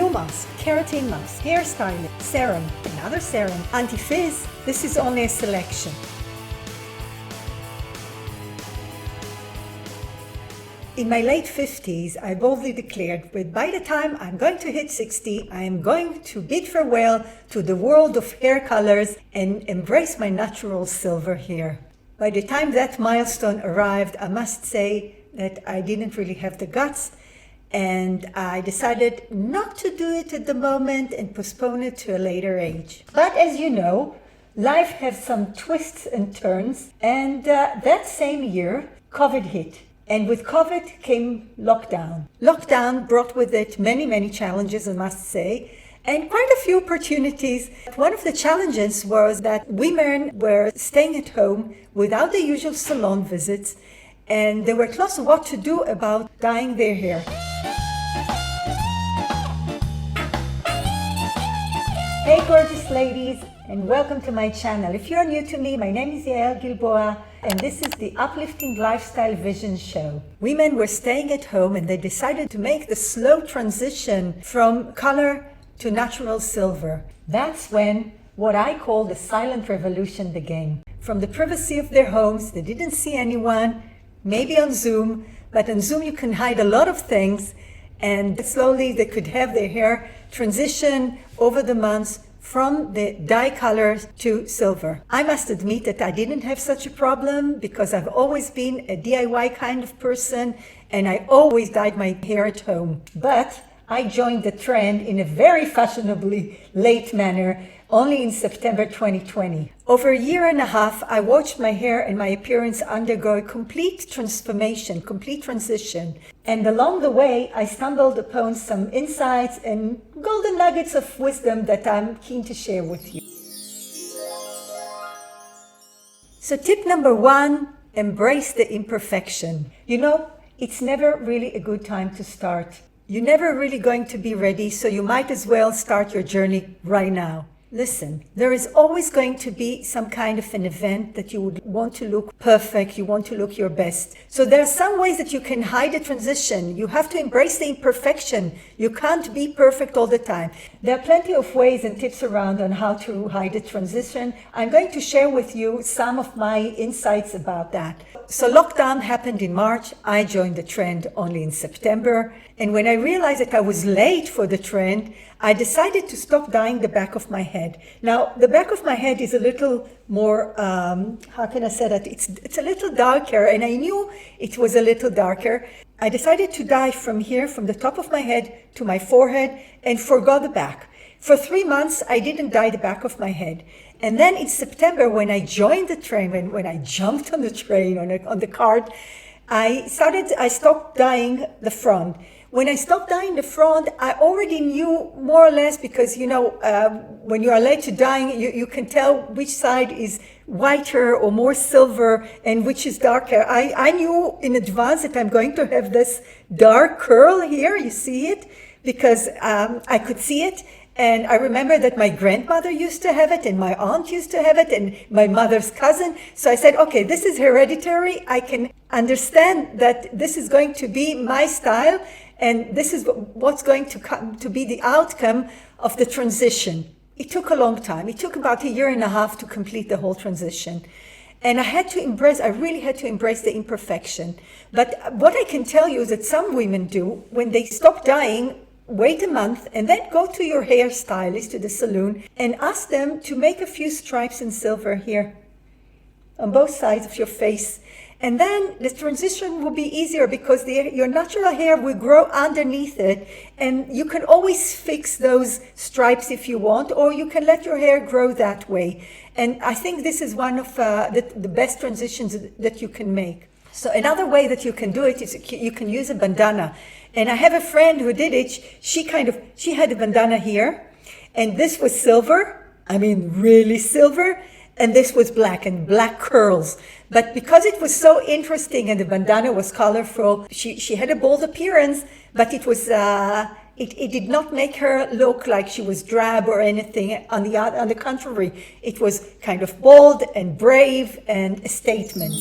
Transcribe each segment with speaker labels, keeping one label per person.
Speaker 1: Glow mask, keratin mask, hairstyling, serum, another serum, anti-fizz. This is only a selection. In my late 50s, I boldly declared that by the time I'm going to hit 60, I am going to bid farewell to the world of hair colors and embrace my natural silver hair. By the time that milestone arrived, I must say that I didn't really have the guts, and I decided not to do it at the moment and postpone it to a later age. But as you know, life has some twists and turns, and that same year, COVID hit. And with COVID came lockdown. Lockdown brought with it many challenges, I must say, and quite a few opportunities. One of the challenges was that women were staying at home without the usual salon visits, and they were close to what to do about dyeing their hair. Hey gorgeous ladies, and welcome to my channel. If you're new to me, my name is Yael Gilboa, and this is the Uplifting Lifestyle Vision Show. Women were staying at home and they decided to make the slow transition from color to natural silver. That's when what I call the silent revolution began. From the privacy of their homes, they didn't see anyone, maybe on Zoom, but on Zoom you can hide a lot of things, and slowly they could have their hair transition over the months from the dye colors to silver. I must admit that I didn't have such a problem because I've always been a DIY kind of person and I always dyed my hair at home. But I joined the trend in a very fashionably late manner only in September 2020. Over a year and a half, I watched my hair and my appearance undergo a complete transformation, complete transition. And along the way, I stumbled upon some insights and golden nuggets of wisdom that I'm keen to share with you. So tip number 1, embrace the imperfection. You know, it's never really a good time to start. You're never really going to be ready, so you might as well start your journey right now. Listen, there is always going to be some kind of an event that you would want to look perfect, you want to look your best. So there are some ways that you can hide the transition. You have to embrace the imperfection. You can't be perfect all the time. There are plenty of ways and tips around on how to hide the transition. I'm going to share with you some of my insights about that. So lockdown happened in March. I joined the trend only in September. And when I realized that I was late for the trend, I decided to stop dyeing the back of my head. Now, the back of my head is a little more, how can I say that? It's a little darker, and I knew it was a little darker. I decided to dye from here, from the top of my head to my forehead, and forgot the back. For 3 months, I didn't dye the back of my head. And then in September, when I joined the train, when I jumped on the train, on the cart, I stopped dyeing the front. When I stopped dyeing the front, I already knew more or less, because, you know, when you are late to dyeing, you can tell which side is whiter or more silver and which is darker. I knew in advance that I'm going to have this dark curl here, you see it, because I could see it. And I remember that my grandmother used to have it, and my aunt used to have it, and my mother's cousin. So I said, okay, this is hereditary. I can understand that this is going to be my style, and this is what's going to come to be the outcome of the transition. It took a long time. It took about a year and a half to complete the whole transition. And I really had to embrace the imperfection. But what I can tell you is that some women do, when they stop dyeing, wait a month and then go to your hairstylist, to the salon, and ask them to make a few stripes in silver here on both sides of your face. And then the transition will be easier because your natural hair will grow underneath it, and you can always fix those stripes if you want, or you can let your hair grow that way. And I think this is one of the best transitions that you can make. So another way that you can do it is you can use a bandana. And I have a friend who did it. She had a bandana here, and this was silver. I mean, really silver. And this was black, and black curls. But because it was so interesting and the bandana was colorful, she had a bold appearance, but it was it did not make her look like she was drab or anything. On the contrary, it was kind of bold and brave and a statement.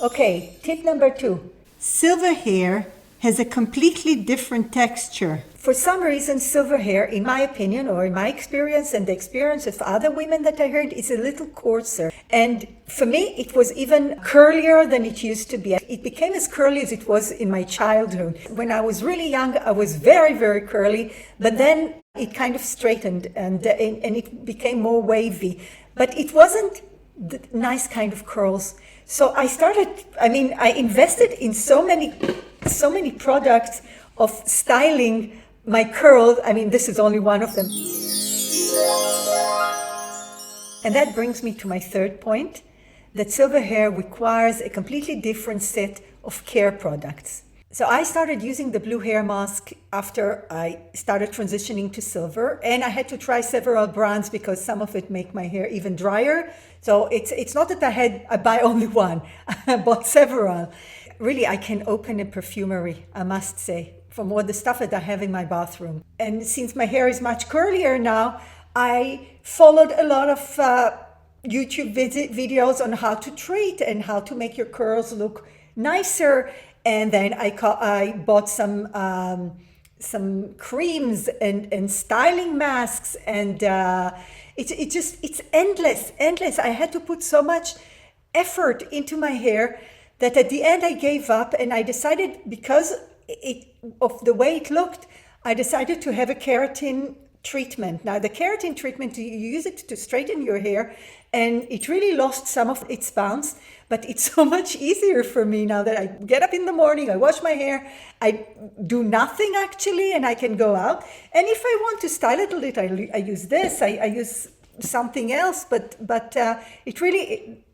Speaker 1: Okay, tip number 2. Silver hair has a completely different texture. For some reason, silver hair, in my opinion, or in my experience and the experience of other women that I heard, is a little coarser. And for me, it was even curlier than it used to be. It became as curly as it was in my childhood. When I was really young, I was very, very curly, but then it kind of straightened and it became more wavy. But it wasn't the nice kind of curls. So I invested in so many products of styling my curls. This is only one of them. And that brings me to my third point, that silver hair requires a completely different set of care products. So I started using the blue hair mask after I started transitioning to silver, and I had to try several brands because some of it make my hair even drier. So it's not that I buy only one, I bought several. Really, I can open a perfumery, I must say, from all the stuff that I have in my bathroom. And since my hair is much curlier now, I followed a lot of YouTube videos on how to treat and how to make your curls look nicer. And then I bought some creams and styling masks, and it's endless. I had to put so much effort into my hair that at the end I gave up, and I decided, because of the way it looked, I decided to have a keratin treatment. Now, the keratin treatment, you use it to straighten your hair, and it really lost some of its bounce, but it's so much easier for me now that I get up in the morning, I wash my hair, I do nothing actually, and I can go out. And if I want to style it a little, I use this, I use something else, but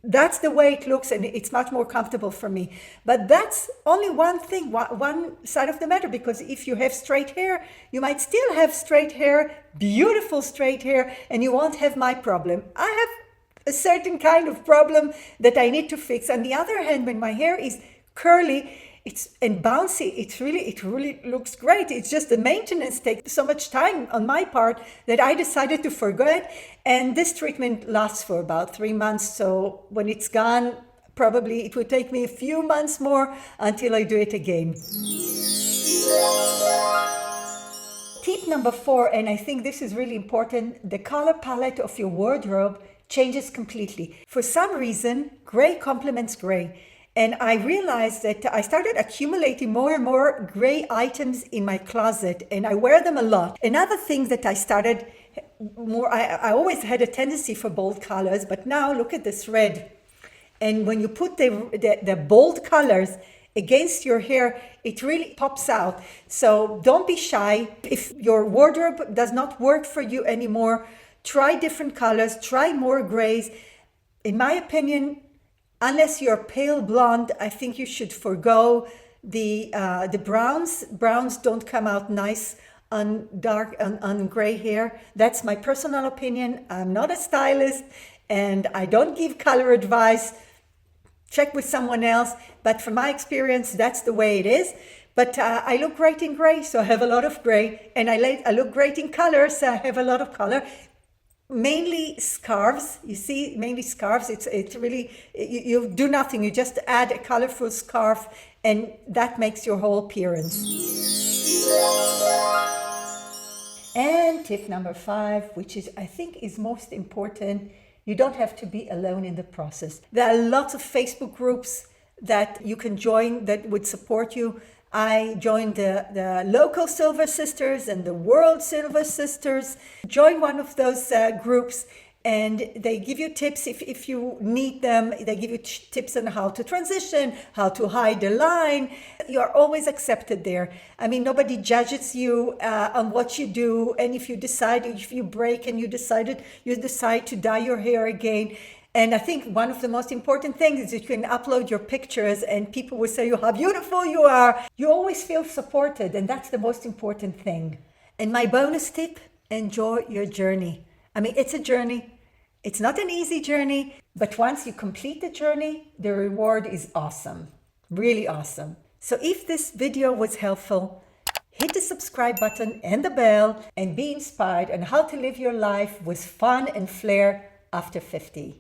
Speaker 1: that's the way it looks, and it's much more comfortable for me. But that's only one thing, one side of the matter, because if you have straight hair, you might still have straight hair, beautiful straight hair, and you won't have my problem. I have a certain kind of problem that I need to fix. On the other hand, when my hair is curly and bouncy, it really looks great. It's just the maintenance takes so much time on my part that I decided to forget. And this treatment lasts for about 3 months. So when it's gone, probably it would take me a few months more until I do it again. Tip number 4, and I think this is really important, the color palette of your wardrobe changes completely. For some reason, gray complements gray. And I realized that I started accumulating more and more gray items in my closet, and I wear them a lot. Another thing that I started more, I always had a tendency for bold colors, but now look at this red. And when you put the bold colors against your hair, it really pops out. So don't be shy. If your wardrobe does not work for you anymore, try different colors, try more grays. In my opinion, unless you're pale blonde, I think you should forgo the browns. Browns don't come out nice on on gray hair. That's my personal opinion. I'm not a stylist, and I don't give color advice. Check with someone else. But from my experience, that's the way it is. But I look great in gray, so I have a lot of gray. And I look great in color, so I have a lot of color. Mainly scarves, you see, mainly scarves. It's really, you do nothing. You just add a colorful scarf, and that makes your whole appearance. And tip number 5, which I think is most important, you don't have to be alone in the process. There are lots of Facebook groups that you can join that would support you. I joined the local Silver Sisters and the World Silver Sisters. Join one of those groups, and they give you tips if you need them. They give you tips on how to transition, how to hide a line. You're always accepted there. I mean, nobody judges you on what you do. And if you break and you decide to dye your hair again. And I think one of the most important things is that you can upload your pictures and people will say how beautiful you are. You always feel supported, and that's the most important thing. And my bonus tip, enjoy your journey. I mean, it's a journey. It's not an easy journey, but once you complete the journey, the reward is awesome, really awesome. So if this video was helpful, hit the subscribe button and the bell, and be inspired on how to live your life with fun and flair after 50.